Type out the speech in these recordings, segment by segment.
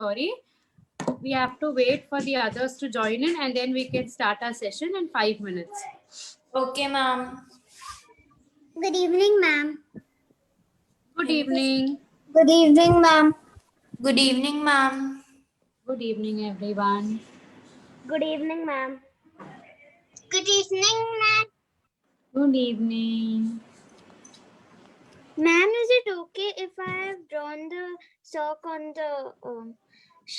Sorry. We have to wait for the others to join in and then we can start our session in 5 minutes. Okay, ma'am. Good evening, ma'am. Good evening. Good evening, ma'am. Good evening, ma'am. Good evening, everyone. Good evening, ma'am. Good evening, ma'am. Good evening. Ma'am, is it okay if I have drawn the sock on the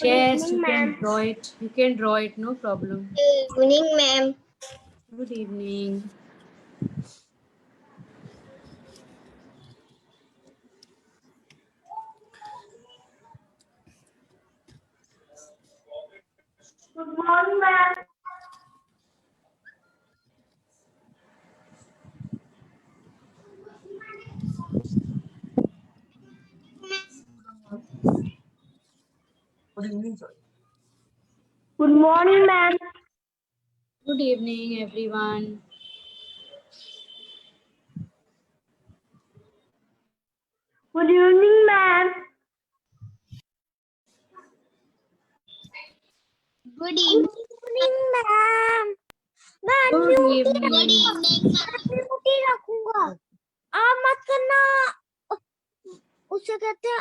Yes, evening, you can ma'am. draw it. You can draw it, no problem. Good evening, ma'am. Good evening. Good morning, ma'am. Good evening, sir. Good morning, ma'am. Good evening, everyone. Good evening, ma'am. Good evening, ma'am. Good evening. Good evening, ma'am. रखूंगा आप मत करना उसे कहते हैं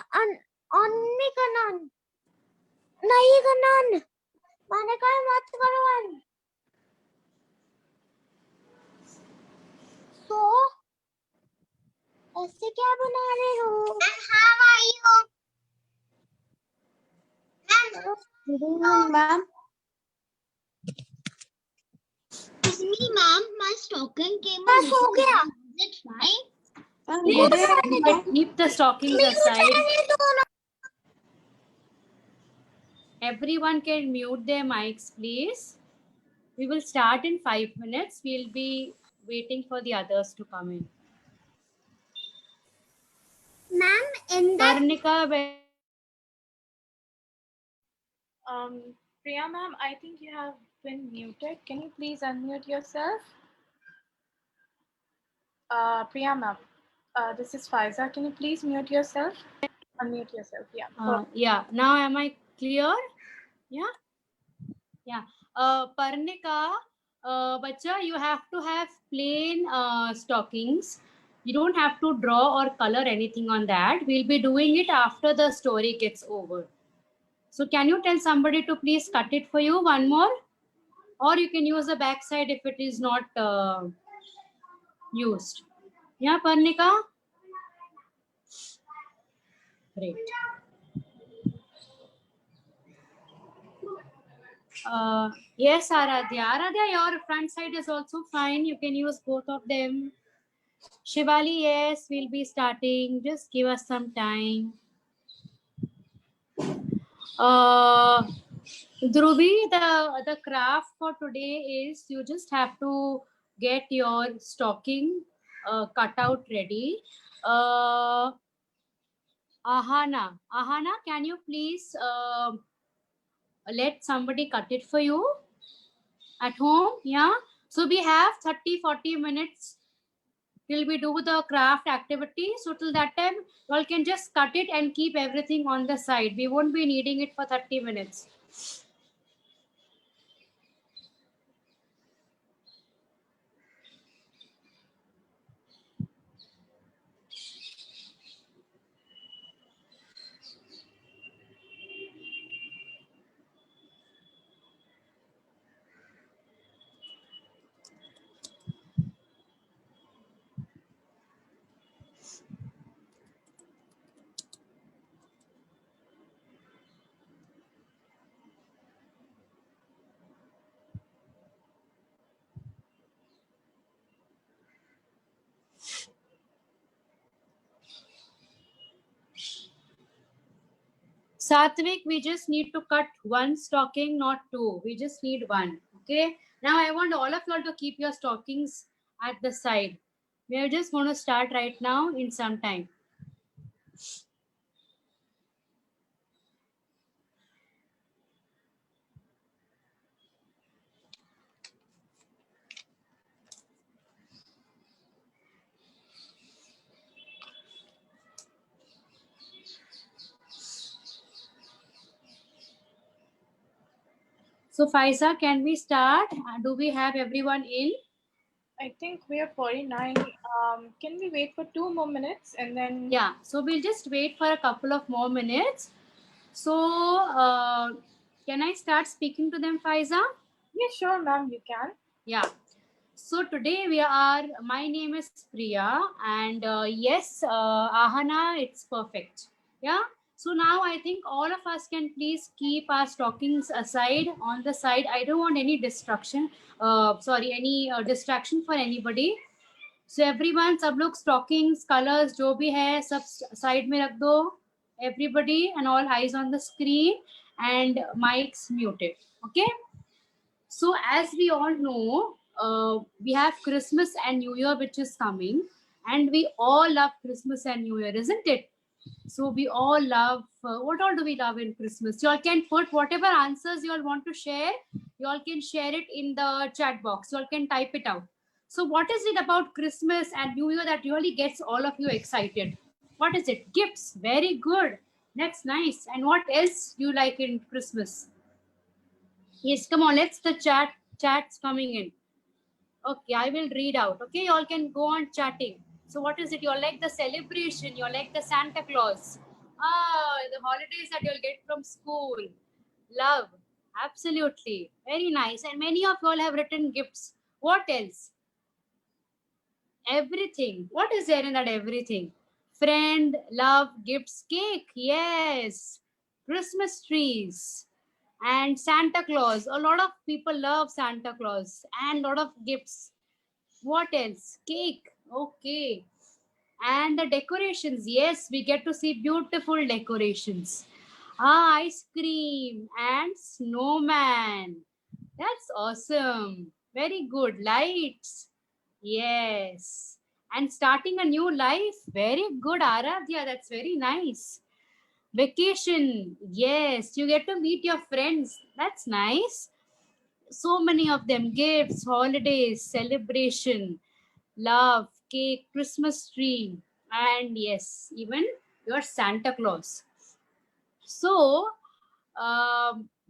on नहीं करना नहीं करना मैंने कहा मत करो तो ऐसे क्या बना रहे हो how are you ma'am Excuse me ma'am my stocking came out हो गया is it fine Keep the stockings aside. Everyone can mute their mics, please. We will start in 5 minutes. We'll be waiting for the others to come in. ma'am in the Parnika, Priya ma'am, I think you have been muted. Can you please unmute yourself? Priya ma'am, this is Faiza. Can you please mute yourself? Unmute yourself. Yeah. yeah. Now am I clear? Yeah. Yeah. Parnika, bacha, you have to have plain stockings. You don't have to draw or color anything on that. We'll be doing it after the story gets over. So can you tell somebody to please cut it for you one more? Or you can use the back side if it is not used. Yeah, Parnika? Great. Yes, Aradhya. Aradhya, your front side is also fine. You can use both of them. Shivali, yes, we'll be starting. Just give us some time. Dhruvi, the craft for today is you just have to get your stocking cut out ready. Ahana, can you please let somebody cut it for you at home? Yeah. So we have 30-40 minutes till we do the craft activity. So till that time, you all can just cut it and keep everything on the side. We won't be needing it for 30 minutes. Satvik, we just need to cut one stocking, not two. We just need one. Okay. Now I want all of you all to keep your stockings at the side. We are just going to start right now in some time. So Faiza, can we start? Do we have everyone in? I think we are 49. Can we wait for 2 more minutes and then? Yeah, so we'll just wait for a couple of more minutes. So can I start speaking to them, Faiza? Yeah, sure, ma'am, you can. Yeah. So today my name is Priya, and yes, Ahana, it's perfect. Yeah. So now I think all of us can please keep our stockings aside on the side. I don't want any distraction. Any distraction for anybody. So everyone, सब लोग stockings, colors, जो भी है, सब side में रख दो. Everybody and all eyes on the screen and mics muted. Okay. So as we all know, we have Christmas and New Year which is coming, and we all love Christmas and New Year, isn't it? So we all love, what all do we love in Christmas? You all can put whatever answers you all want to share, you all can share it in the chat box. You all can type it out. So what is it about Christmas and New Year that really gets all of you excited? What is it? Gifts. Very good. That's nice. And what else do you like in Christmas? Yes, come on, let's the chat's coming in. Okay, I will read out. Okay, you all can go on chatting. So what is it? You all like the celebration, you all like the Santa Claus. The holidays that you'll get from school. Love. Absolutely. Very nice. And many of you all have written gifts. What else? Everything. What is there in that everything? Friend, love, gifts, cake. Yes. Christmas trees. And Santa Claus. A lot of people love Santa Claus and a lot of gifts. What else? Cake. Okay. And the decorations. Yes, we get to see beautiful decorations. Ice cream and snowman. That's awesome. Very good. Lights. Yes. And starting a new life. Very good, Aradhya. That's very nice. Vacation. Yes, you get to meet your friends. That's nice. So many of them. Gifts, holidays, celebration, love, cake, Christmas tree, and yes, even your Santa Claus. So,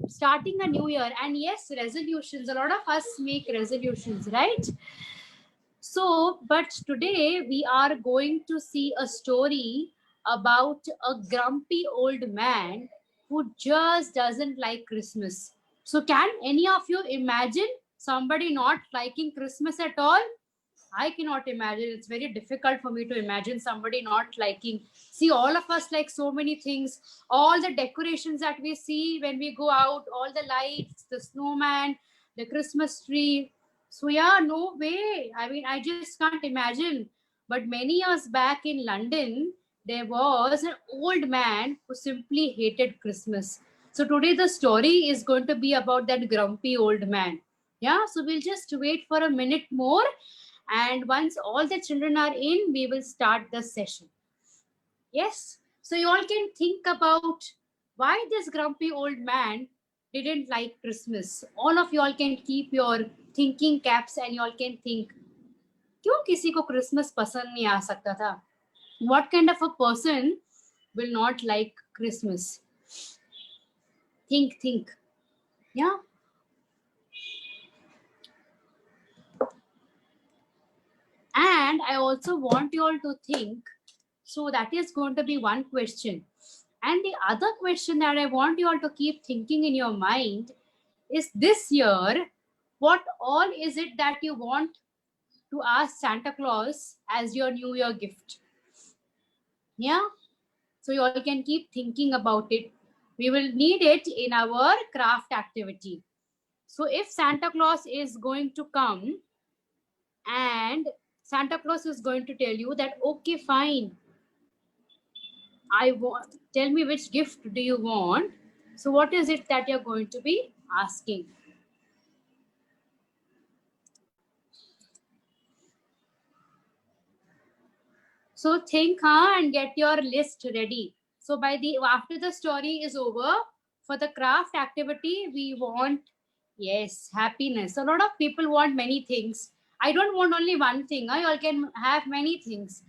starting a new year, and yes, resolutions. A lot of us make resolutions, right? So, but today we are going to see a story about a grumpy old man who just doesn't like Christmas. So, can any of you imagine somebody not liking Christmas at all? I cannot imagine. It's very difficult for me to imagine somebody not liking. See, all of us like so many things. All the decorations that we see when we go out, all the lights, the snowman, the Christmas tree. So yeah, no way. I mean, I just can't imagine. But many years back in London, there was an old man who simply hated Christmas. So today the story is going to be about that grumpy old man. Yeah, so we'll just wait for a minute more. And once all the children are in, we will start the session. Yes. So you all can think about why this grumpy old man didn't like Christmas. All of you all can keep your thinking caps and you all can think, क्यों किसी को Christmas पसंद नहीं आ सकता था? What kind of a person will not like Christmas? Think. Yeah. And I also want you all to think. So that is going to be one question. And the other question that I want you all to keep thinking in your mind is this year, what all is it that you want to ask Santa Claus as your New Year gift? Yeah. So you all can keep thinking about it. We will need it in our craft activity. So if Santa Claus is going to come and Santa Claus is going to tell you that, okay, fine, tell me which gift do you want. So what is it that you're going to be asking? So think and get your list ready. So after the story is over, for the craft activity, we want, yes, happiness. A lot of people want many things. I don't want only one thing. You all can have many things.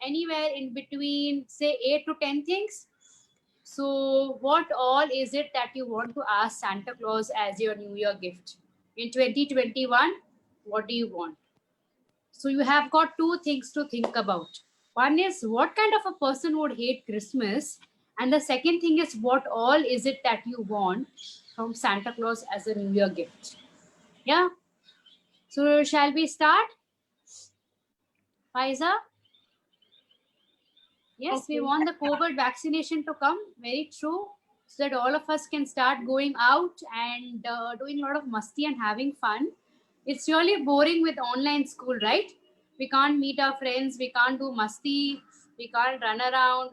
Anywhere in between, say 8 to 10 things. So what all is it that you want to ask Santa Claus as your New Year gift? In 2021, what do you want? So you have got two things to think about. One is what kind of a person would hate Christmas? And the second thing is what all is it that you want from Santa Claus as a New Year gift? Yeah. So shall we start? Faiza? Yes, we Okay. want the COVID vaccination to come. Very true. So that all of us can start going out and doing a lot of musty and having fun. It's really boring with online school, right? We can't meet our friends. We can't do musty. We can't run around.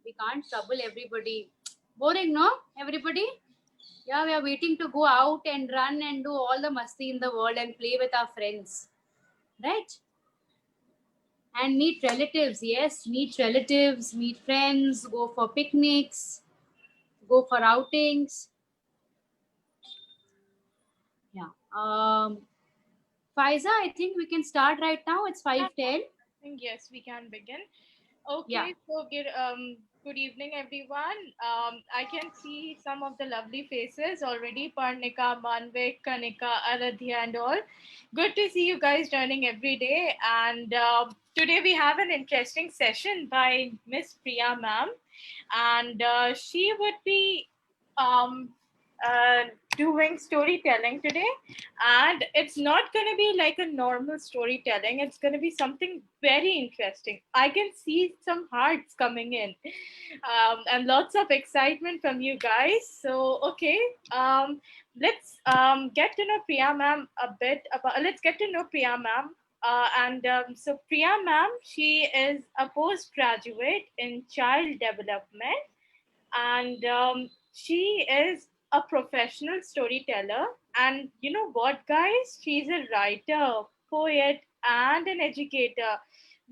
We can't trouble everybody. Boring, no? Everybody? Yeah, we are waiting to go out and run and do all the musty in the world and play with our friends. Right? And meet relatives. Yes, meet relatives, meet friends, go for picnics, go for outings. Yeah. Faiza, I think we can start right now. It's 5:10. Yes, we can begin. Yeah. Okay, so good evening, everyone. I can see some of the lovely faces already. Parnika, Manvik, Kanika, Aradhya, and all. Good to see you guys joining every day. And today we have an interesting session by Miss Priya ma'am, and she would be um, uh, doing storytelling today. And it's not going to be like a normal storytelling, it's going to be something very interesting. I can see some hearts coming in, and lots of excitement from you guys. So okay, let's get to know Priya ma'am a bit about let's get to know Priya ma'am. So Priya ma'am, she is a postgraduate in child development, and she is a professional storyteller. And you know what, guys? She's a writer, poet, and an educator.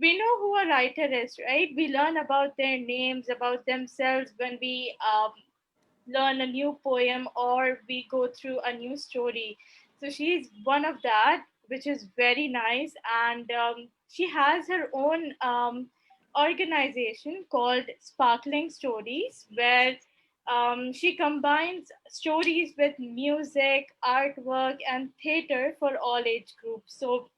We know who a writer is, right? We learn about their names, about themselves when we learn a new poem or we go through a new story. So she's one of that, which is very nice. And she has her own organization called Sparkling Stories, where she combines stories with music, artwork, and theater for all age groups. So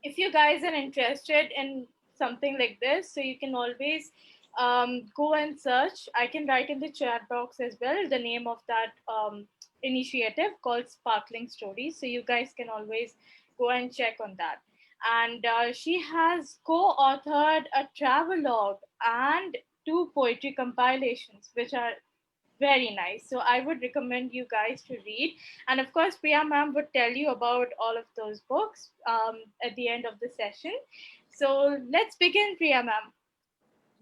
if you guys are interested in something like this, so you can always go and search. I can write in the chat box as well the name of that initiative called Sparkling Stories. So you guys can always go and check on that. And she has co-authored a travelogue and two poetry compilations, which are very nice. So I would recommend you guys to read. And of course, Priya ma'am would tell you about all of those books at the end of the session. So let's begin, Priya ma'am.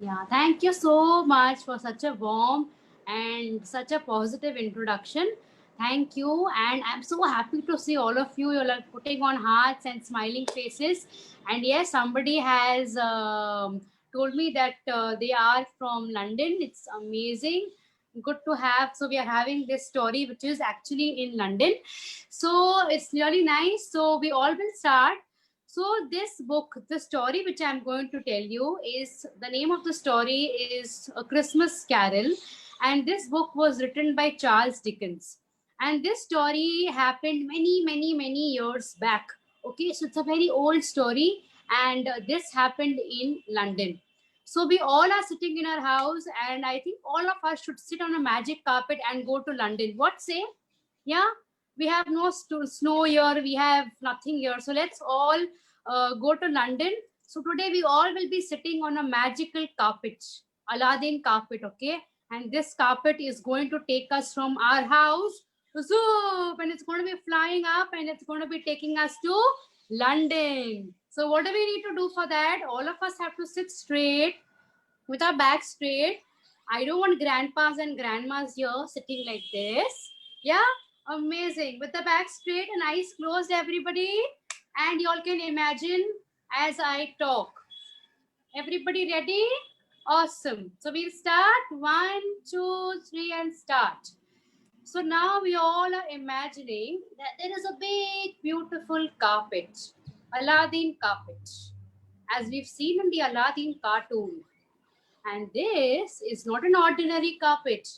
Yeah. Thank you so much for such a warm and such a positive introduction. Thank you. And I'm so happy to see all of you. You're like putting on hearts and smiling faces. And yes, somebody has told me that they are from London. It's amazing. Good to have. So we are having this story, which is actually in London. So it's really nice. So we all will start. So this book, the story which I'm going to tell you is, the name of the story is A Christmas Carol. And this book was written by Charles Dickens. And this story happened many, many, many years back. Okay, so it's a very old story. And this happened in London. So we all are sitting in our house, and I think all of us should sit on a magic carpet and go to London. What say? Yeah, we have no snow here, we have nothing here. So let's all go to London. So today we all will be sitting on a magical carpet, Aladdin carpet, okay? And this carpet is going to take us from our house to Zoop, and it's going to be flying up and it's going to be taking us to London. So what do we need to do for that? All of us have to sit straight with our back straight. I don't want grandpas and grandmas here sitting like this. Yeah, amazing. With the back straight and eyes closed, everybody. And y'all can imagine as I talk. Everybody ready? Awesome. So we'll start. 1, 2, 3, and start. So now we all are imagining that there is a big, beautiful carpet, Aladdin carpet, as we've seen in the Aladdin cartoon. And this is not an ordinary carpet.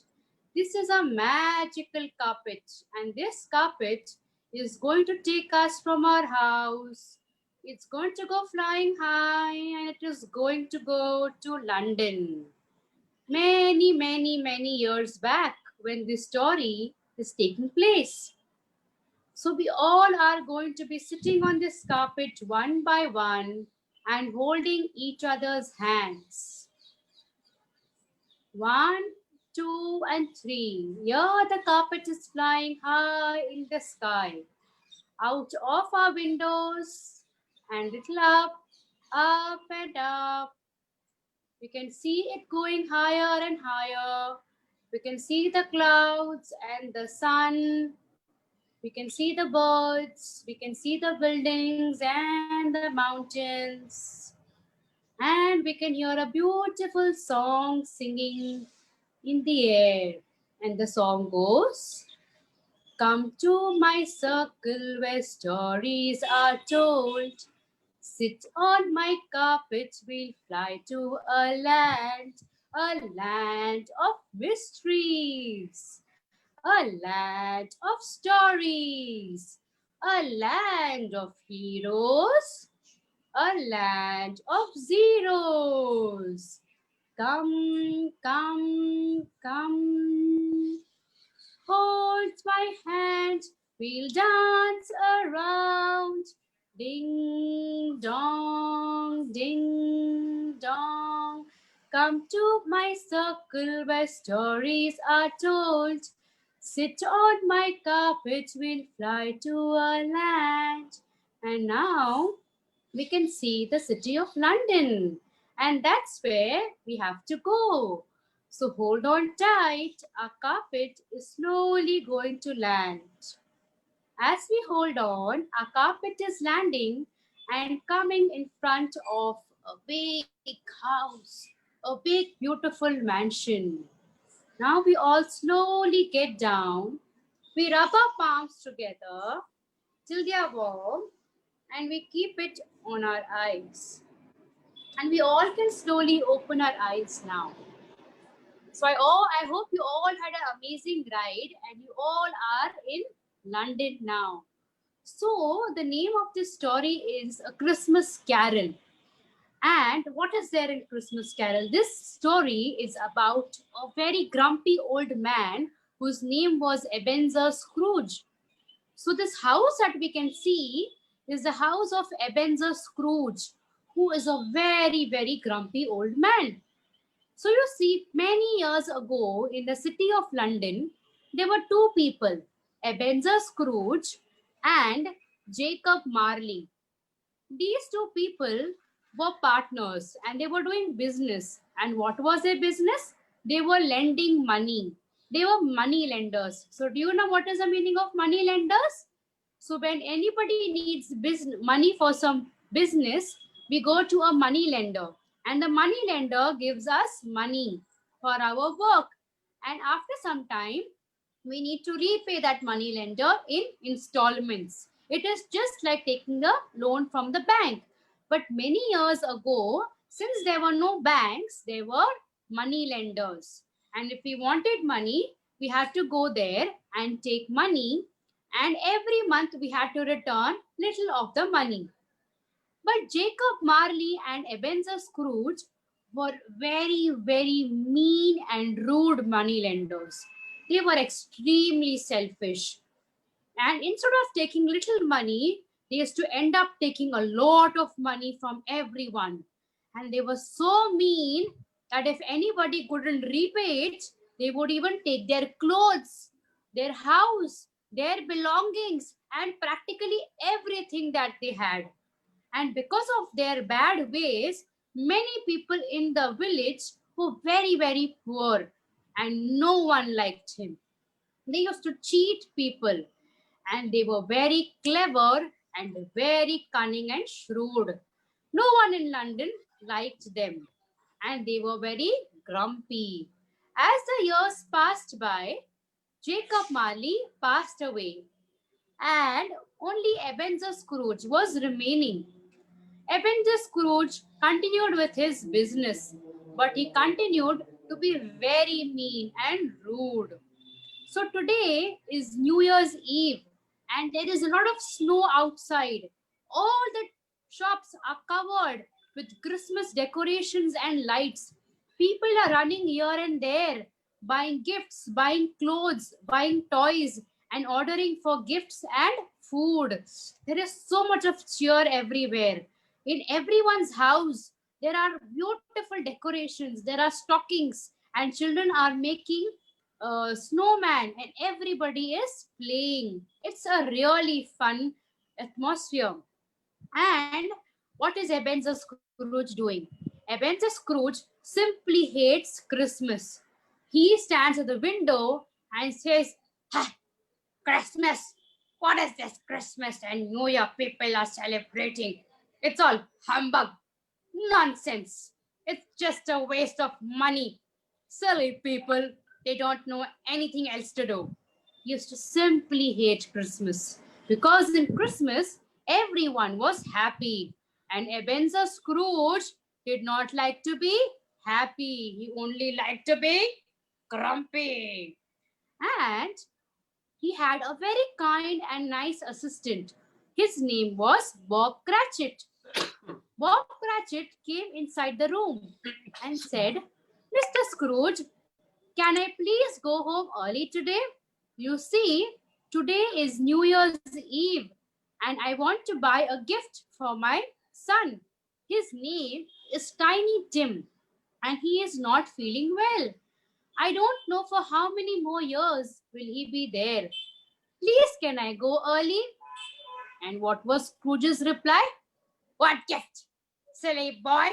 This is a magical carpet. And this carpet is going to take us from our house. It's going to go flying high and it is going to go to London. Many, many, many years back when this story is taking place. So we all are going to be sitting on this carpet one by one and holding each other's hands. 1, 2, and 3. Here the carpet is flying high in the sky. Out of our windows and little up and up. We can see it going higher and higher. We can see the clouds and the sun. We can see the birds. We can see the buildings and the mountains. And we can hear a beautiful song singing in the air. And the song goes, come to my circle where stories are told. Sit on my carpet, we'll fly to a land of mysteries, a land of stories, a land of heroes, a land of zeros. Come, come, come. Hold my hand, we'll dance around. Ding dong, ding dong. Come to my circle where stories are told. Sit on my carpet, we'll fly to a land. And now we can see the city of London. And that's where we have to go. So hold on tight, our carpet is slowly going to land. As we hold on, our carpet is landing and coming in front of a big house, a big beautiful mansion. Now we all slowly get down. We rub our palms together till they are warm and we keep it on our eyes. And we all can slowly open our eyes now. So I hope you all had an amazing ride and you all are in London now. So the name of this story is A Christmas Carol. And what is there in Christmas Carol? This story is about a very grumpy old man whose name was Ebenezer Scrooge. So this house that we can see is the house of Ebenezer Scrooge, who is a very, very grumpy old man. So you see, many years ago in the city of London, there were two people, Ebenezer Scrooge and Jacob Marley. These two people were partners and they were doing business. And what was their business? They were lending money. They were money lenders. So do you know what is the meaning of money lenders? So when anybody needs money for some business, we go to a money lender. And the money lender gives us money for our work. And after some time, we need to repay that money lender in installments. It is just like taking a loan from the bank. But many years ago, since there were no banks, there were money lenders. And if we wanted money, we had to go there and take money. And every month we had to return little of the money. But Jacob Marley and Ebenezer Scrooge were very, very mean and rude money lenders. They were extremely selfish. And instead of taking little money, they used to end up taking a lot of money from everyone. And they were so mean that if anybody couldn't repay it, they would even take their clothes, their house, their belongings, and practically everything that they had. And because of their bad ways, many people in the village were very, very poor and no one liked him. They used to cheat people and they were very clever and very cunning and shrewd. No one in London liked them and they were very grumpy. As the years passed by, Jacob Marley passed away and only Ebenezer Scrooge was remaining. Ebenezer Scrooge continued with his business, but he continued to be very mean and rude. So today is New Year's Eve and there is a lot of snow outside. All the shops are covered with Christmas decorations and lights. People are running here and there, buying gifts, buying clothes, buying toys, and ordering for gifts and food. There is so much of cheer everywhere. In everyone's house, there are beautiful decorations, there are stockings, and children are making snowman, and everybody is playing. It's a really fun atmosphere. And what is Ebenezer Scrooge doing? Ebenezer Scrooge simply hates Christmas. He stands at the window and says, "Ha, Christmas! What is this Christmas and New Year people are celebrating? It's all humbug, nonsense. It's just a waste of money. Silly people, they don't know anything else to do." He used to simply hate Christmas because in Christmas, everyone was happy. And Ebenezer Scrooge did not like to be happy. He only liked to be grumpy. And he had a very kind and nice assistant. His name was Bob Cratchit. Bob Cratchit came inside the room and said, "Mr. Scrooge, can I please go home early today? You see, today is New Year's Eve and I want to buy a gift for my son. His name is Tiny Tim and he is not feeling well. I don't know for how many more years will he be there. Please, can I go early?" And what was Scrooge's reply? "What gift? Silly boy.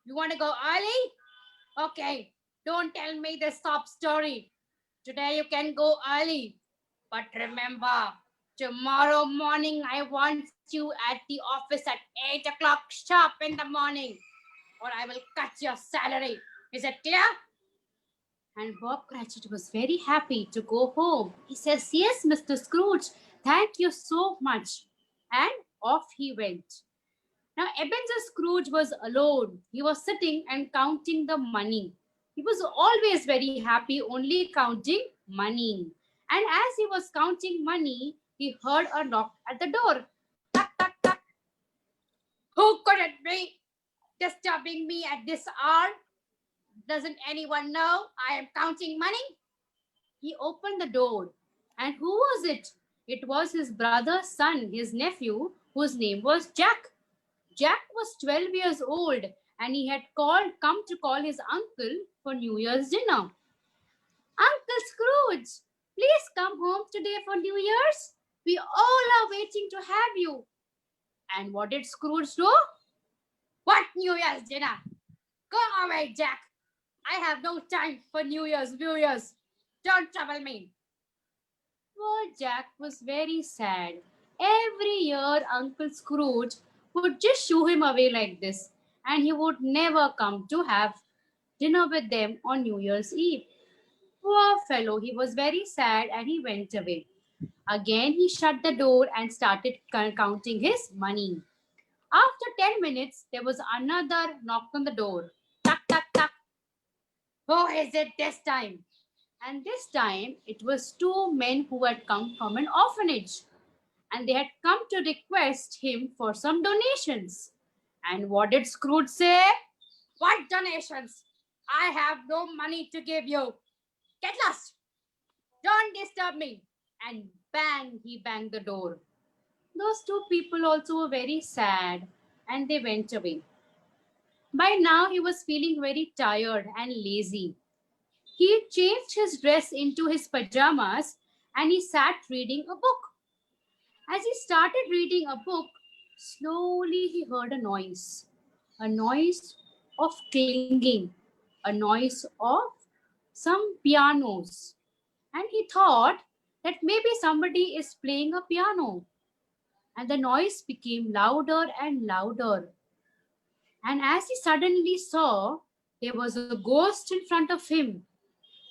You want to go early? Okay, don't tell me the sob story. Today you can go early. But remember, tomorrow morning I want you at the office at 8 o'clock sharp in the morning, or I will cut your salary. Is it clear?" And Bob Cratchit was very happy to go home. He says, "Yes, Mr. Scrooge, thank you so much." And off he went. Now, Ebenezer Scrooge was alone. He was sitting and counting the money. He was always very happy, only counting money. And as he was counting money, he heard a knock at the door. Tuck, tuck, tuck. "Who could it be disturbing me at this hour? Doesn't anyone know I am counting money?" He opened the door. And who was it? It was his brother's son, his nephew, whose name was Jack. Jack was 12 years old and he had come to call his uncle for New Year's dinner. "Uncle Scrooge, please come home today for New Year's. We all are waiting to have you." And what did Scrooge do? "What New Year's dinner? Go away, Jack. I have no time for New Year's. Don't trouble me." Poor Jack was very sad. Every year, Uncle Scrooge would just shoo him away like this, and he would never come to have dinner with them on New Year's Eve. Poor fellow, he was very sad and he went away. Again, he shut the door and started counting his money. After 10 minutes, there was another knock on the door. Tuck, tuck, tuck. Who is it this time? And this time, it was two men who had come from an orphanage. And they had come to request him for some donations. And what did Scrooge say? "What donations? I have no money to give you. Get lost. Don't disturb me." And bang, he banged the door. Those two people also were very sad and they went away. By now, he was feeling very tired and lazy. He changed his dress into his pajamas and he sat reading a book. As he started reading a book, slowly he heard a noise of clinging, a noise of some pianos. And he thought that maybe somebody is playing a piano. And the noise became louder and louder. And as he suddenly saw, there was a ghost in front of him.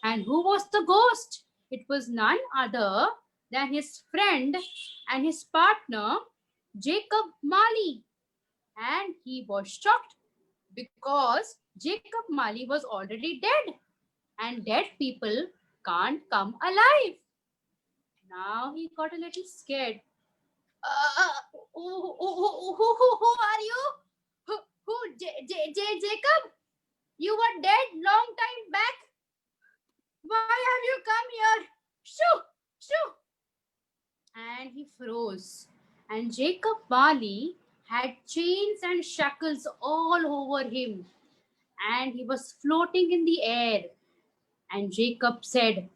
And who was the ghost? It was none other than his friend and his partner, Jacob Marley. And he was shocked because Jacob Marley was already dead, and dead people can't come alive. Now he got a little scared. Who are you? Jacob? You were dead long time back. Why have you come here? Shoo, shoo. And he froze. And Jacob Marley had chains and shackles all over him. And he was floating in the air. And Jacob said,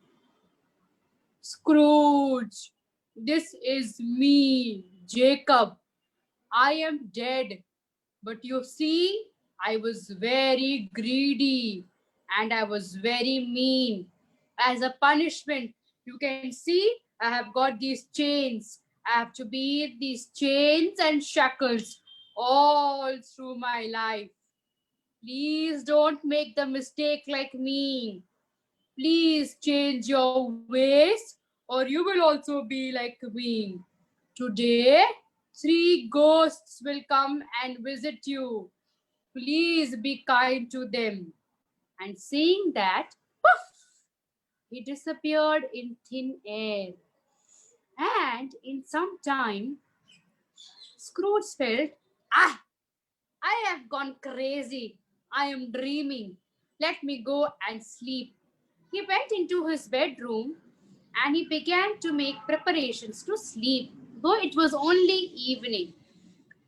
Scrooge, this is me, Jacob. I am dead. But you see, I was very greedy and I was very mean. As a punishment, you can see I have got these chains. I have to bear these chains and shackles all through my life. Please don't make the mistake like me. Please change your ways or you will also be like me. Today, 3 ghosts will come and visit you. Please be kind to them. And saying that, poof, he disappeared in thin air. And in some time, Scrooge felt, I have gone crazy. I am dreaming. Let me go and sleep. He went into his bedroom and he began to make preparations to sleep, though it was only evening.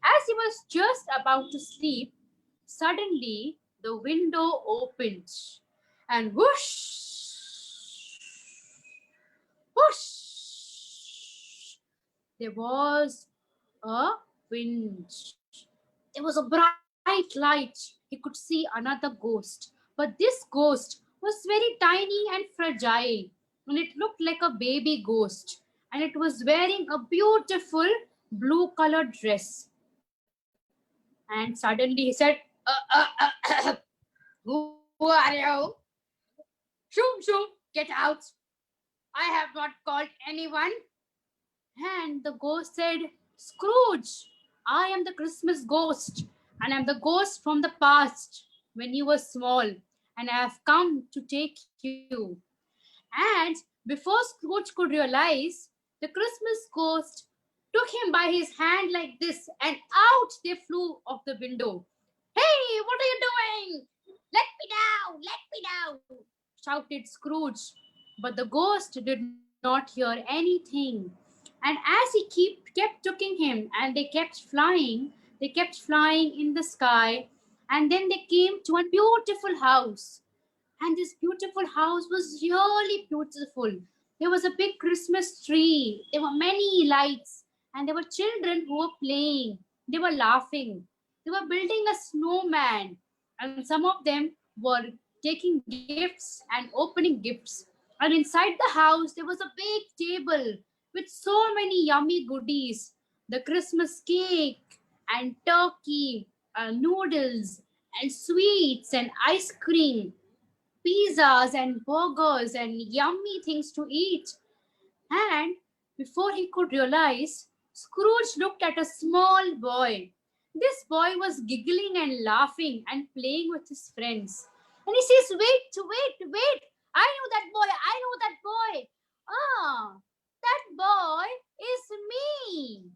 As he was just about to sleep, suddenly the window opened and whoosh, whoosh, there was a wind. There was a bright light. He could see another ghost. But this ghost was very tiny and fragile. And it looked like a baby ghost. And it was wearing a beautiful blue-colored dress. And suddenly he said, who are you? Shoo, shoo, get out. I have not called anyone. And the ghost said, Scrooge, I am the Christmas ghost, and I am the ghost from the past when you were small, and I have come to take you. And before Scrooge could realize, the Christmas ghost took him by his hand like this, and out they flew of the window. Hey, what are you doing? Let me down, let me down, shouted Scrooge. But the ghost did not hear anything. And as he kept taking him and they kept flying in the sky. And then they came to a beautiful house. And this beautiful house was really beautiful. There was a big Christmas tree. There were many lights. And there were children who were playing. They were laughing. They were building a snowman. And some of them were taking gifts and opening gifts. And inside the house, there was a big table with so many yummy goodies. The Christmas cake and turkey, noodles and sweets and ice cream, pizzas and burgers and yummy things to eat. And before he could realize, Scrooge looked at a small boy. This boy was giggling and laughing and playing with his friends. And he says, wait, I know that boy. Ah, that boy is me.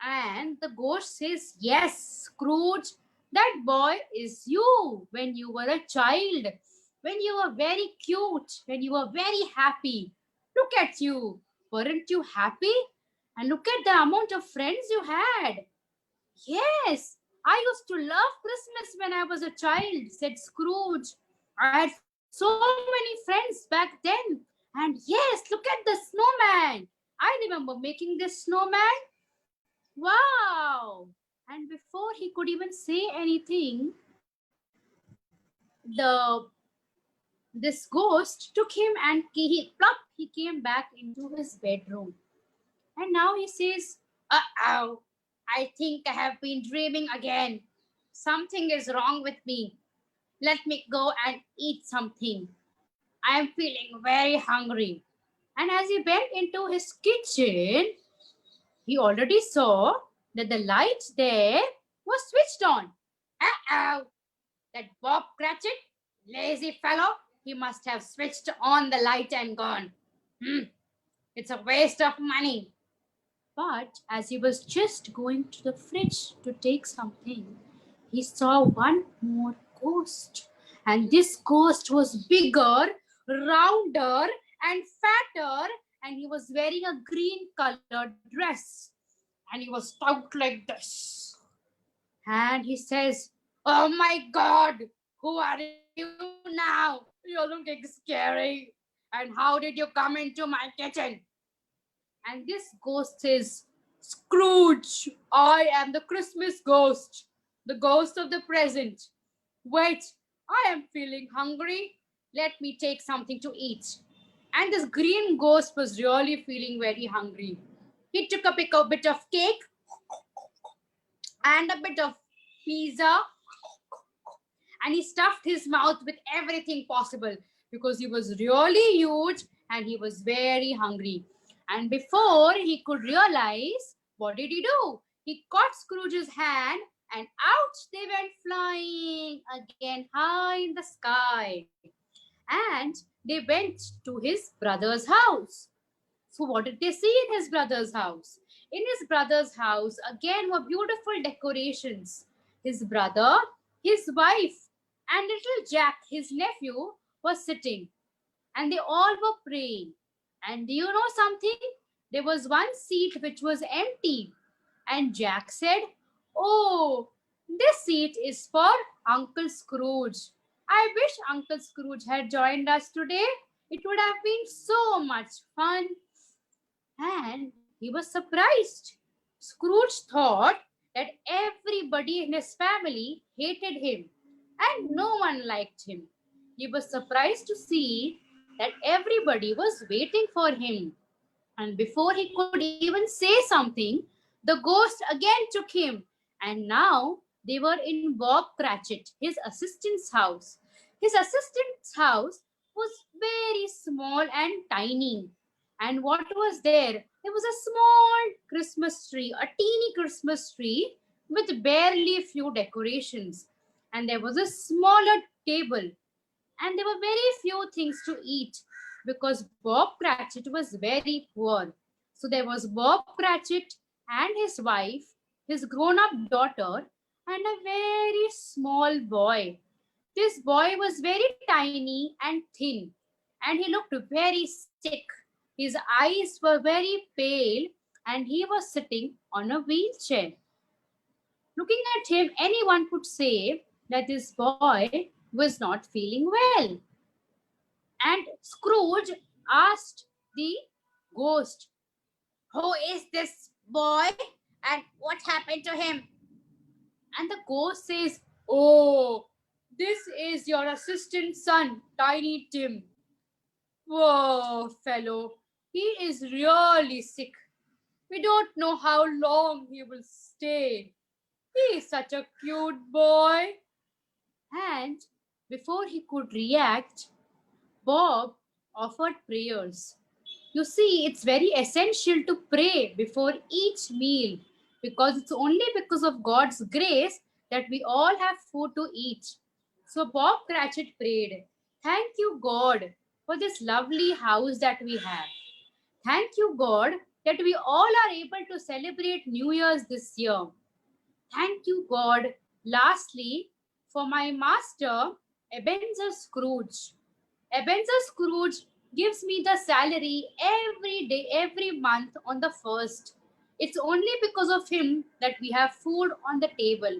And the ghost says, yes, Scrooge, that boy is you when you were a child, when you were very cute, when you were very happy. Look at you. Weren't you happy? And look at the amount of friends you had. Yes, I used to love Christmas when I was a child, said Scrooge. I had so many friends back then. And yes, look at the snowman. I remember making this snowman. Wow! And before he could even say anything, this ghost took him and he came back into his bedroom. And now he says, uh-oh, I think I have been dreaming again. Something is wrong with me. Let me go and eat something. I am feeling very hungry. And as he went into his kitchen, he already saw that the light there was switched on. Uh-oh, That Bob Cratchit, lazy fellow, he must have switched on the light and gone. It's a waste of money. But as he was just going to the fridge to take something, he saw one more ghost. And this ghost was bigger, rounder, and fatter, and he was wearing a green colored dress. And he was stout like this. And he says, "Oh my God, who are you now? You're looking scary. And how did you come into my kitchen?" And this ghost says, "Scrooge, I am the Christmas ghost, the ghost of the present. Wait, I am feeling hungry. Let me take something to eat." And this green ghost was really feeling very hungry. He took a bit of cake and a bit of pizza, and he stuffed his mouth with everything possible because he was really huge and he was very hungry. And before he could realize, what did he do? He caught Scrooge's hand and out they went flying again high in the sky. And they went to his brother's house. So what did they see in his brother's house? In his brother's house, again, were beautiful decorations. His brother, his wife, and little Jack, his nephew, was sitting. And they all were praying. And do you know something? There was one seat which was empty. And Jack said, "Oh, this seat is for Uncle Scrooge. I wish Uncle Scrooge had joined us today. It would have been so much fun." And he was surprised. Scrooge thought that everybody in his family hated him and no one liked him. He was surprised to see that everybody was waiting for him. And before he could even say something, the ghost again took him. And now they were in Bob Cratchit, his assistant's house. His assistant's house was very small and tiny. And what was there? There was a small Christmas tree, a teeny Christmas tree with barely few decorations. And there was a smaller table. And there were very few things to eat because Bob Cratchit was very poor. So there was Bob Cratchit and his wife, his grown-up daughter, and a very small boy. This boy was very tiny and thin, and he looked very sick. His eyes were very pale, and he was sitting on a wheelchair. Looking at him, anyone could say that this boy was not feeling well. And Scrooge asked the ghost, "Who is this boy and what happened to him?" And the ghost says, "Oh, this is your assistant son, Tiny Tim. Whoa, fellow, he is really sick. We don't know how long he will stay. He is such a cute boy." And before he could react, Bob offered prayers. You see, it's very essential to pray before each meal because it's only because of God's grace that we all have food to eat. So Bob Cratchit prayed, "Thank you, God, for this lovely house that we have. Thank you, God, that we all are able to celebrate New Year's this year. Thank you, God, lastly, for my master, Ebenezer Scrooge. Ebenezer Scrooge gives me the salary every day, every month on the 1st. It's only because of him that we have food on the table.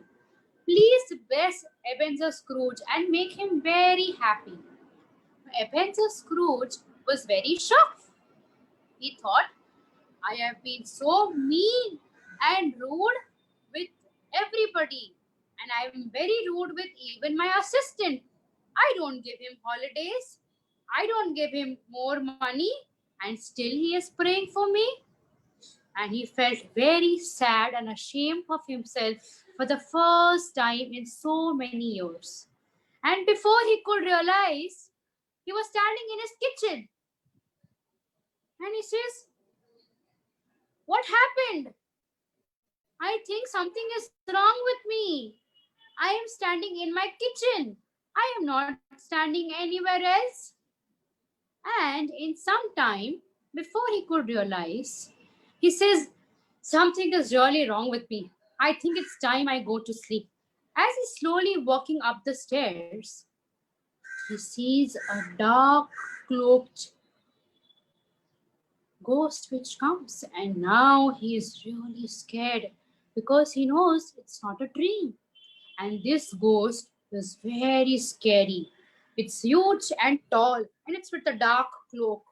Please bless Ebenezer Scrooge and make him very happy." Ebenezer Scrooge was very shocked. He thought, "I have been so mean and rude with everybody, and I am very rude with even my assistant. I don't give him holidays. I don't give him more money, and still he is praying for me." And he felt very sad and ashamed of himself for the first time in so many years. And before he could realize, he was standing in his kitchen. And he says, "What happened? I think something is wrong with me. I am standing in my kitchen. I am not standing anywhere else. And in some time, before he could realize, he says, something is really wrong with me. I think it's time I go to sleep. As he's slowly walking up the stairs, he sees a dark cloaked ghost which comes, and now he is really scared because he knows it's not a dream. And this ghost is very scary. It's huge and tall, and it's with a dark cloak.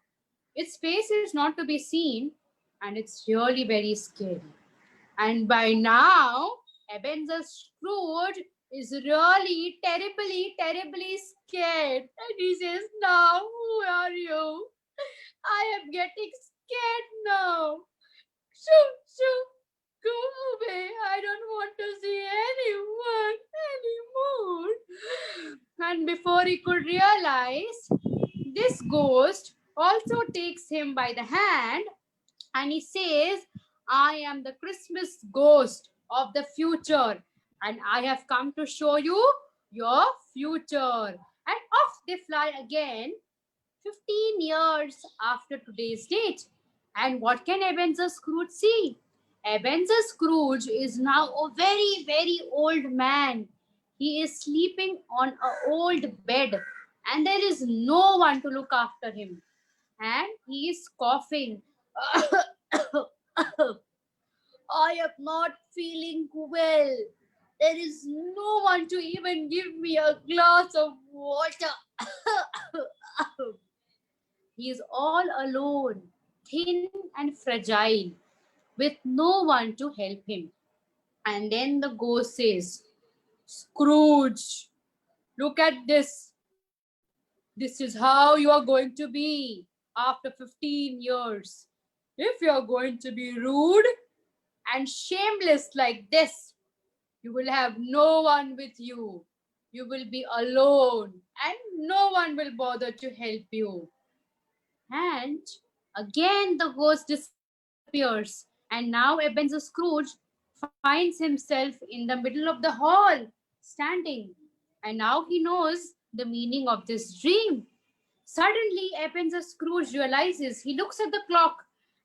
Its face is not to be seen, and it's really very scary. And by now, Ebenezer Scrooge is really terribly scared. And he says, now, who are you? I am getting scared now. Shoo, go away. I don't want to see anyone anymore. And before he could realize, this ghost also takes him by the hand and he says, I am the Christmas ghost of the future and I have come to show you your future. And off they fly again 15 years after today's date. And what can Ebenezer Scrooge see? Ebenezer Scrooge is now a very old man. He is sleeping on an old bed and there is no one to look after him. And he is coughing. I am not feeling well. There is no one to even give me a glass of water. He is all alone, thin and fragile, with no one to help him. And then the ghost says, Scrooge, look at this. This is how you are going to be after 15 years. If you are going to be rude and shameless like this, you will have no one with you. You will be alone and no one will bother to help you. And again the ghost disappears. And now Ebenezer Scrooge finds himself in the middle of the hall, standing. And now he knows the meaning of this dream. Suddenly, Ebenezer Scrooge realizes, he looks at the clock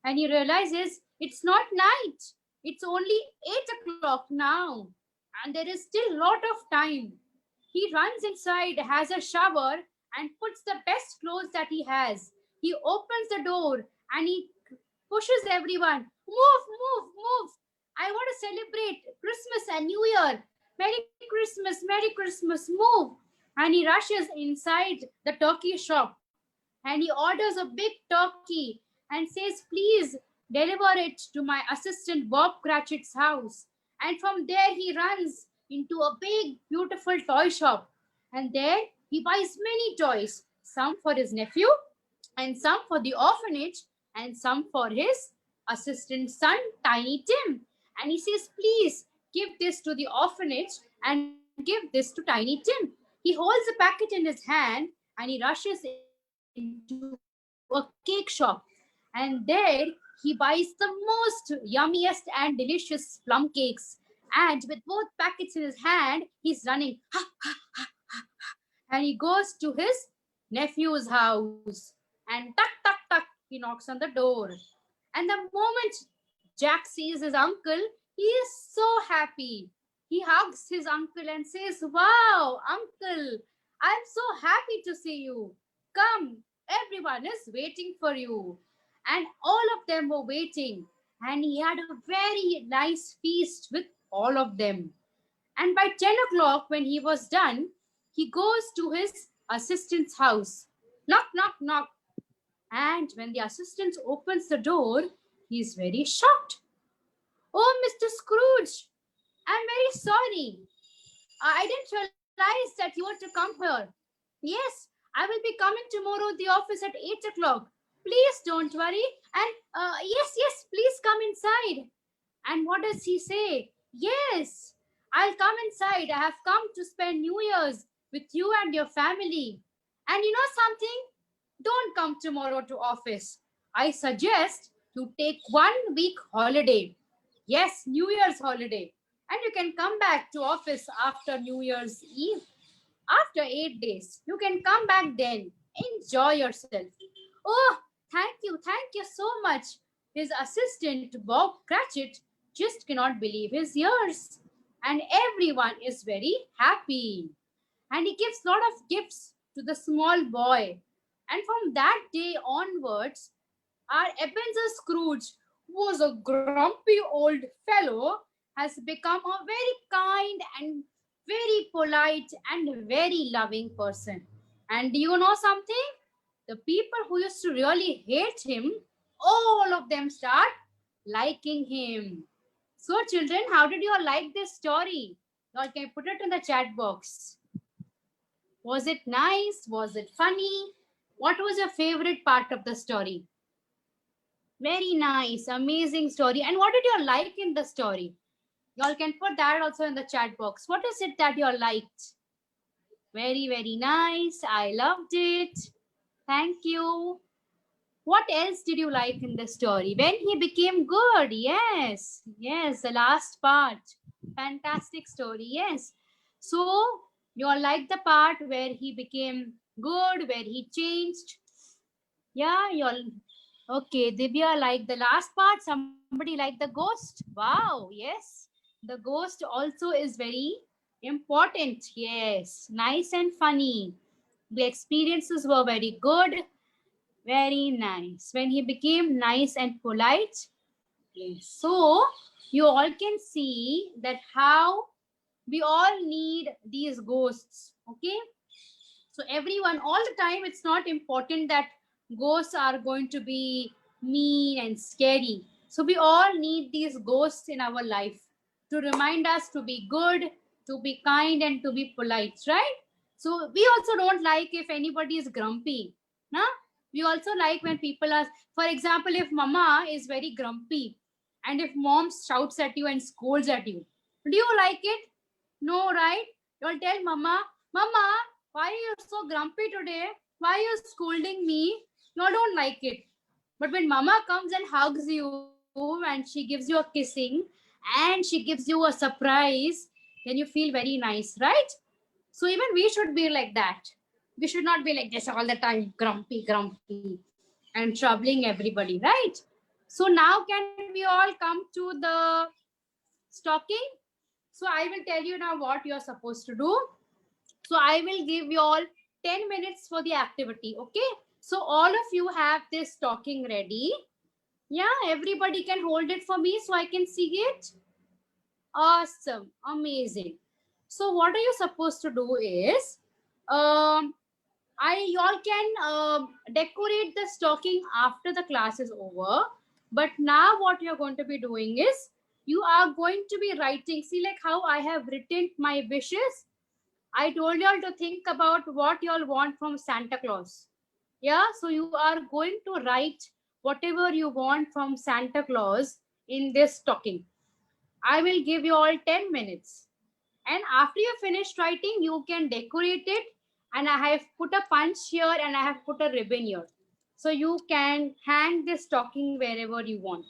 and he realizes it's not night. It's only 8 o'clock now. And there is still a lot of time. He runs inside, has a shower and puts the best clothes that he has. He opens the door and he pushes everyone. Move. I want to celebrate Christmas and New Year. Merry Christmas, move. And he rushes inside the turkey shop and he orders a big turkey and says, please deliver it to my assistant Bob Cratchit's house. And from there he runs into a big, beautiful toy shop. And there he buys many toys, some for his nephew and some for the orphanage and some for his assistant son, Tiny Tim. And he says, please give this to the orphanage and give this to Tiny Tim. He holds the packet in his hand and he rushes into a cake shop. And there he buys the most yummiest and delicious plum cakes. And with both packets in his hand, he's running. And he goes to his nephew's house. And tuck, he knocks on the door. And the moment Jack sees his uncle, he is so happy. He hugs his uncle and says, wow, uncle, I'm so happy to see you. Come, everyone is waiting for you. And all of them were waiting. And he had a very nice feast with all of them. And by 10 o'clock, when he was done, he goes to his assistant's house. Knock. And when the assistant opens the door, he is very shocked. Oh, Mr. Scrooge, I'm very sorry. I didn't realize that you were to come here. Yes, I will be coming tomorrow to the office at 8 o'clock. Please don't worry. And yes, please come inside. And what does he say? Yes, I'll come inside. I have come to spend New Year's with you and your family. And you know something? Don't come tomorrow to office. I suggest you take 1 week holiday. Yes, New Year's holiday. and you can come back to office after New Year's Eve. After 8 days, you can come back then. Enjoy yourself. Oh, thank you so much. His assistant, Bob Cratchit, just cannot believe his ears. And everyone is very happy. And he gives a lot of gifts to the small boy. And from that day onwards, our Ebenezer Scrooge, who was a grumpy old fellow, has become a very kind and very polite and very loving person. And do you know something? The people who used to really hate him, all of them start liking him. So children, how did you all like this story? You all can put it in the chat box. Was it nice? Was it funny? What was your favorite part of the story? Very nice, amazing story. And what did you all like in the story? You all can put that also in the chat box. What is it that you all liked? Very, very nice. I loved it. Thank you. What else did you like in the story? When he became good. Yes. Yes, the last part. Fantastic story. Yes. So you all like the part where he became good, where he changed. Yeah, you all. Okay, Divya like the last part. Somebody like the ghost. Wow. Yes. The ghost also is very important. Yes. Nice and funny. The experiences were very good. Very nice. When he became nice and polite. Yes. So you all can see that how we all need these ghosts. Okay. So everyone, all the time, it's not important that ghosts are going to be mean and scary. So we all need these ghosts in our life to remind us to be good, to be kind, and to be polite, right? So we also don't like if anybody is grumpy. Nah? We also like when people are, for example, if mama is very grumpy and if mom shouts at you and scolds at you, do you like it? No, right? You'll tell mama, Mama, why are you so grumpy today? Why are you scolding me? No, I don't like it. But when mama comes and hugs you and she gives you a kissing and she gives you a surprise, then you feel very nice, right? So even we should be like that. We should not be like this all the time, grumpy, and troubling everybody, right? So now can we all come to the stocking? So I will tell you now what you're supposed to do. So I will give you all 10 minutes for the activity. Okay. So all of you have this stocking ready. Yeah, everybody can hold it for me so I can see it. Awesome. Amazing. So what are you supposed to do is, y'all can decorate the stocking after the class is over. But now what you're going to be doing is, you are going to be writing. See like how I have written my wishes. I told y'all to think about what y'all want from Santa Claus. Yeah, so you are going to write whatever you want from Santa Claus in this stocking. I will give you all 10 minutes. And after you finish writing, you can decorate it. And I have put a punch here and I have put a ribbon here. So you can hang this stocking wherever you want.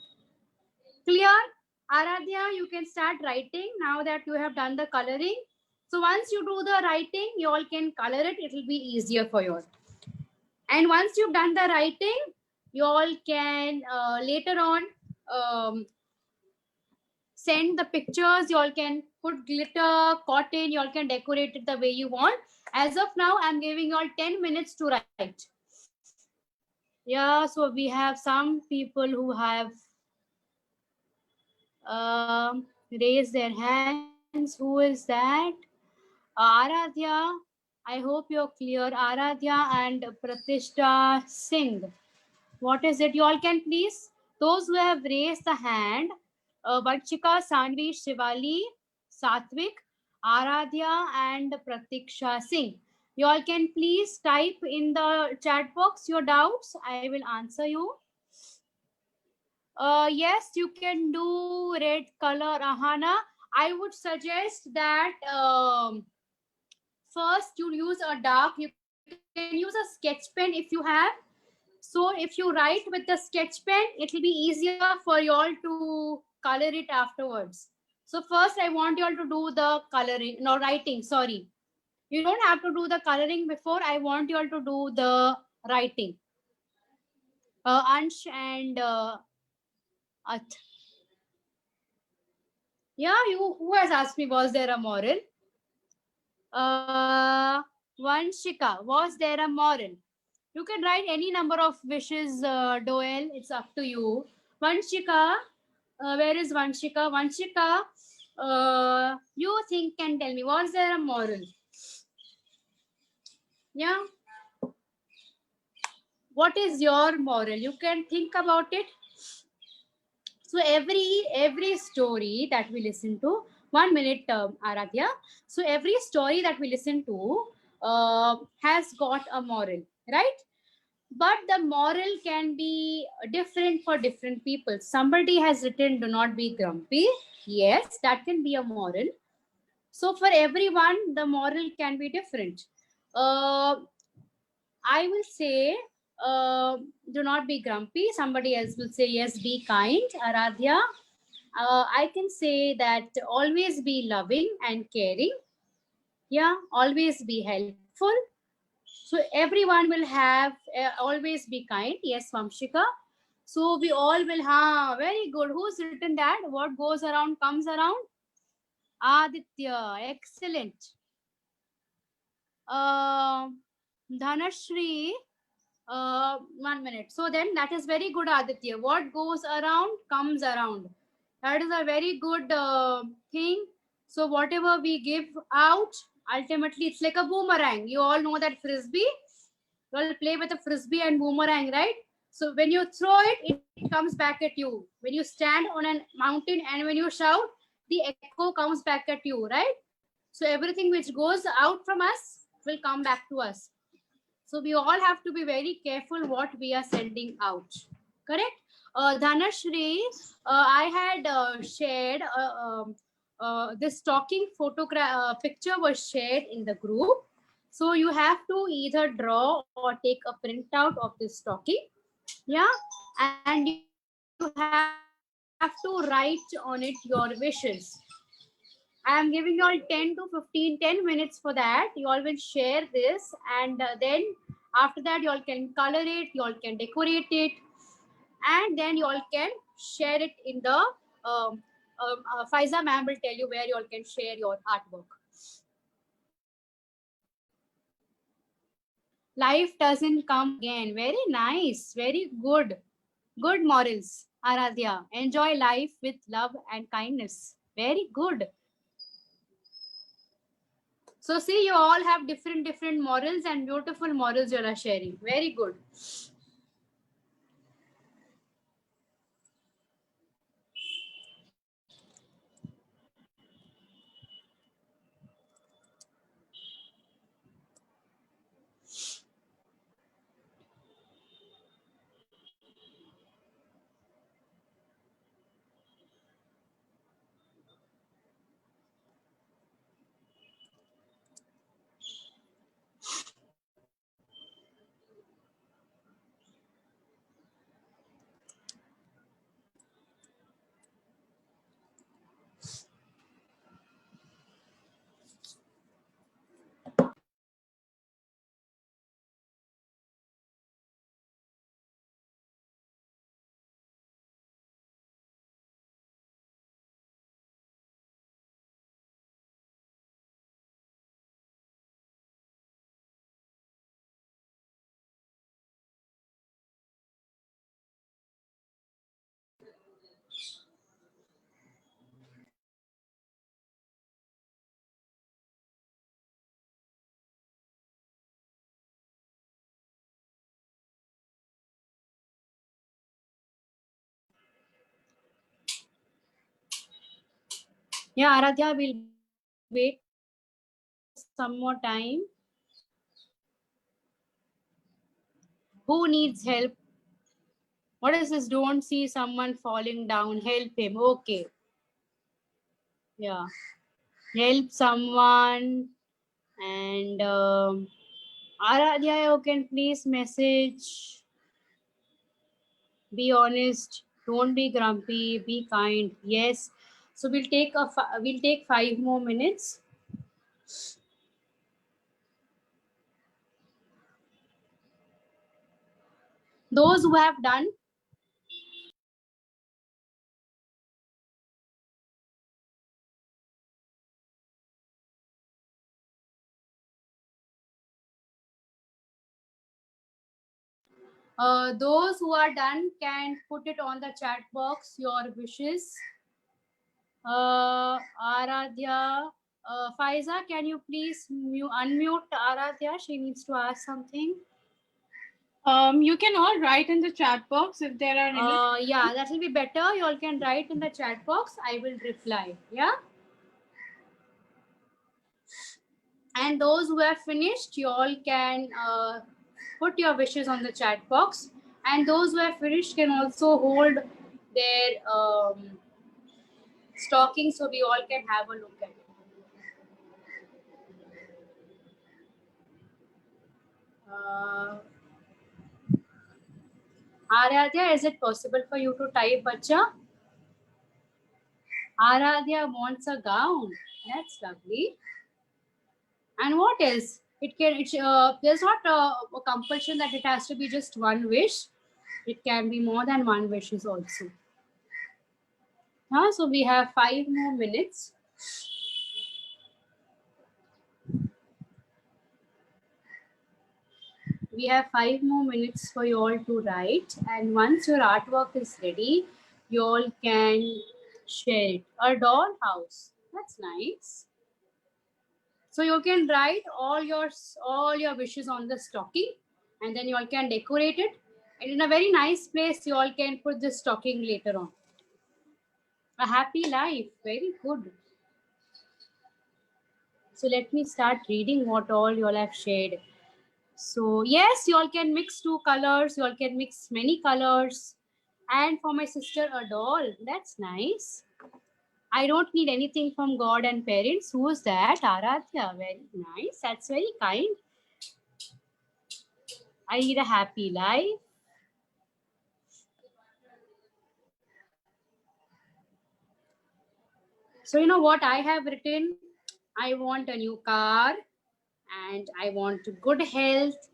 Clear? Aradhya, you can start writing now that you have done the coloring. So once you do the writing, you all can color it. It will be easier for you all. And once you've done the writing, you all can later on send the pictures. You all can put glitter, cotton. You all can decorate it the way you want. As of now, I'm giving you all 10 minutes to write. Yeah, so we have some people who have raised their hands. Who is that? Aradhya. I hope you're clear. Aradhya and Pratishta Singh. What is it? You all can please, those who have raised the hand, Vanchika, Sanvi, Shivali, Satvik, Aradhya and Pratiksha Singh. You all can please type in the chat box your doubts. I will answer you. Yes, you can do red color, Ahana. I would suggest that first you use a dark, you can use a sketch pen if you have. So if you write with the sketch pen, it will be easier for you all to color it afterwards. So first I want you all to do the coloring, no, writing, sorry. You don't have to do the coloring before. I want you all to do the writing. Ansh and At. Yeah, who has asked me, was there a moral? Vanshika, was there a moral? You can write any number of wishes, Doel. It's up to you. Vanshika, where is Vanshika? Vanshika, you think and tell me, was there a moral? Yeah. What is your moral? You can think about it. So every story that we listen to, 1 minute, Aradhya. So every story that we listen to has got a moral, right? But the moral can be different for different people. Somebody has written, do not be grumpy. Yes, that can be a moral. So for everyone, the moral can be different. I will say, do not be grumpy. Somebody else will say, yes, be kind. Aradhya, I can say that always be loving and caring. Yeah, always be helpful. So everyone will have always be kind. Yes, Vamshika. So we all will have, very good. Who's written that? What goes around comes around? Aditya, excellent. Dhanashri, 1 minute. So then that is very good, Aditya. What goes around comes around. That is a very good thing. So whatever we give out, ultimately it's like a boomerang. You all know that frisbee. You all play with a frisbee and boomerang, right? So when you throw it, it comes back at you. When you stand on a mountain and when you shout, the echo comes back at you, right? So everything which goes out from us will come back to us. So we all have to be very careful what we are sending out. Correct? Dhanashri, I had shared this talking photograph picture was shared in the group. So you have to either draw or take a printout of this talking. Yeah. And you have to write on it your wishes. I am giving you all 10 to 15, 10 minutes for that. You all will share this, and then after that, you all can color it, you all can decorate it, and then you all can share it in the Faiza ma'am will tell you where you all can share your artwork. Life doesn't come again. Very nice, very good. Good morals, Aradhya. Enjoy life with love and kindness. Very good. So see, you all have different morals and beautiful morals you are sharing. Very good. Yeah, Aradhya, will wait some more time. Who needs help? What is this? Don't see someone falling down. Help him. Okay. Yeah. Help someone. And Aradhya, you can please message. Be honest. Don't be grumpy. Be kind. Yes. So we'll take 5 more minutes. Those who have done, those who are done can put it on the chat box, your wishes. Aradhya, Faiza, can you please unmute Aradhya? She needs to ask something. You can all write in the chat box if there are any. Yeah, that will be better. You all can write in the chat box. I will reply. Yeah. And those who have finished, you all can put your wishes on the chat box. And those who have finished can also hold their stocking so we all can have a look at it. Aradhya, is it possible for you to type, Bacha? Aradhya wants a gown. That's lovely. And what else? There's not a compulsion that it has to be just one wish. It can be more than one wishes also. So we have 5 more minutes. We have 5 more minutes for you all to write. And once your artwork is ready, you all can share it. A dollhouse. That's nice. So you can write all your wishes on the stocking, and then you all can decorate it. And in a very nice place, you all can put the stocking later on. A happy life. Very good. So let me start reading what all you all have shared. So yes, you all can mix 2 colors. You all can mix many colors. And for my sister, a doll. That's nice. I don't need anything from God and parents. Who is that? Aradhya. Very nice. That's very kind. I need a happy life. So you know what I have written? I want a new car, and I want good health.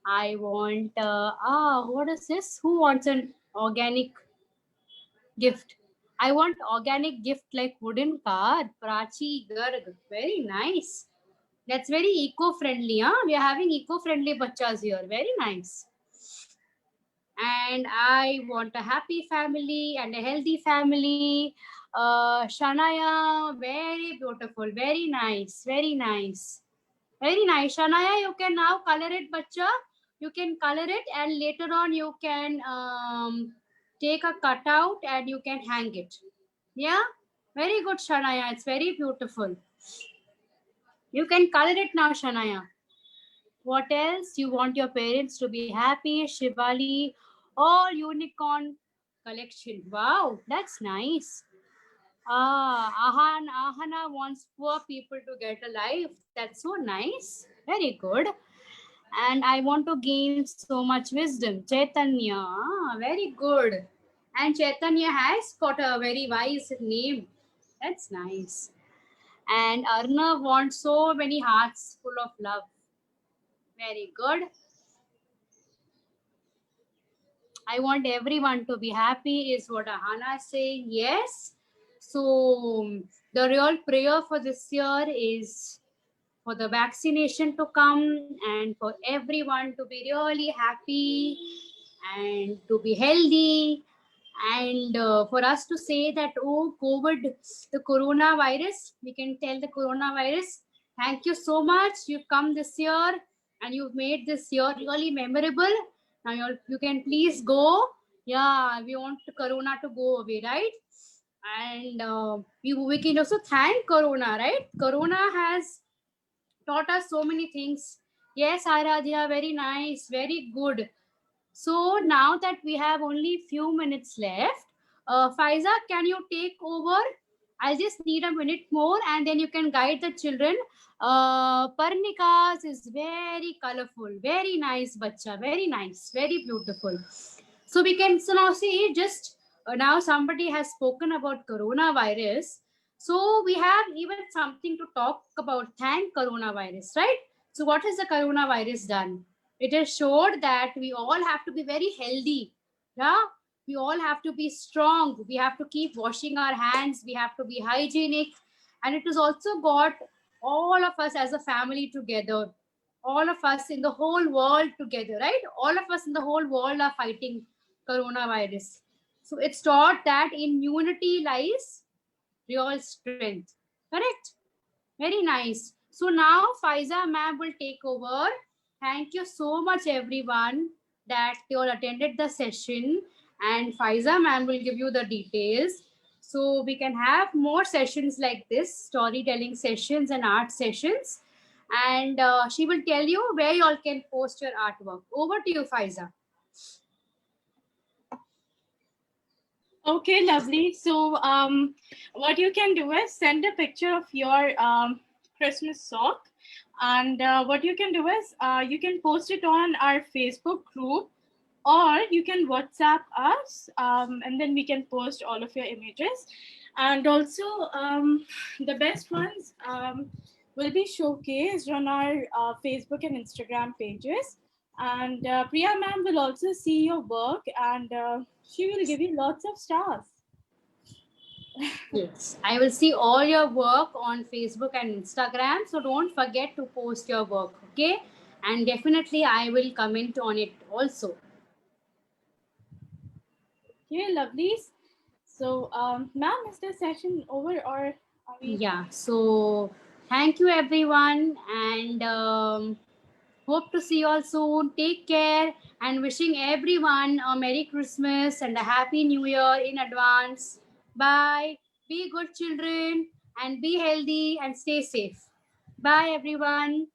I want, what is this? Who wants an organic gift? I want organic gift like wooden car. Prachi Garg. Very nice. That's very eco-friendly. Huh? We are having eco-friendly bachas here. Very nice. And I want a happy family and a healthy family. Shanaya, very beautiful. Very nice. Very nice. Very nice. Shanaya, you can now color it, bacha. You can color it, and later on you can take a cutout and you can hang it. Yeah? Very good, Shanaya. It's very beautiful. You can color it now, Shanaya. What else? You want your parents to be happy. Shivali, all unicorn collection. Wow, that's nice. Ahana wants poor people to get a life. That's so nice. Very good. And I want to gain so much wisdom. Chaitanya, very good. And Chaitanya has got a very wise name. That's nice. And Arnav wants so many hearts full of love. Very good. I want everyone to be happy is what Ahana is saying. Yes. So the real prayer for this year is for the vaccination to come and for everyone to be really happy and to be healthy, and for us to say that, oh, COVID, the coronavirus, we can tell the coronavirus, thank you so much. You've come this year and you've made this year really memorable. Now you can please go. Yeah, we want corona to go away, right? And we can also thank corona, right? Corona has taught us so many things. Yes, Aradhya, very nice, very good. So now that we have only few minutes left, Faiza, can you take over? I'll just need a minute more and then you can guide the children. Parnikas is very colorful, very nice, bacha, very nice, very beautiful. So we can now see just now somebody has spoken about coronavirus. So we have even something to talk about. Thank coronavirus, right? So what has the coronavirus done? It has showed that we all have to be very healthy. Yeah, we all have to be strong. We have to keep washing our hands. We have to be hygienic. And it has also got all of us as a family together. All of us in the whole world together, right? All of us in the whole world are fighting coronavirus. So it's taught that in unity lies real strength. Correct? Very nice. So now Faiza ma'am will take over. Thank you so much everyone that you all attended the session, and Faiza ma'am will give you the details. So we can have more sessions like this, storytelling sessions and art sessions. And she will tell you where you all can post your artwork. Over to you, Faiza. Okay, lovely. So, what you can do is send a picture of your Christmas sock, and what you can do is you can post it on our Facebook group, or you can WhatsApp us, and then we can post all of your images. And also, the best ones will be showcased on our Facebook and Instagram pages. And Priya ma'am will also see your work, and she will give you lots of stars. Yes, I will see all your work on Facebook and Instagram. So don't forget to post your work, okay? And definitely I will comment on it also. Okay, lovelies. So, ma'am, is the session over, or are we? Yeah, so thank you everyone, and hope to see you all soon. Take care, and wishing everyone a Merry Christmas and a Happy New Year in advance. Bye. Be good children and be healthy and stay safe. Bye everyone.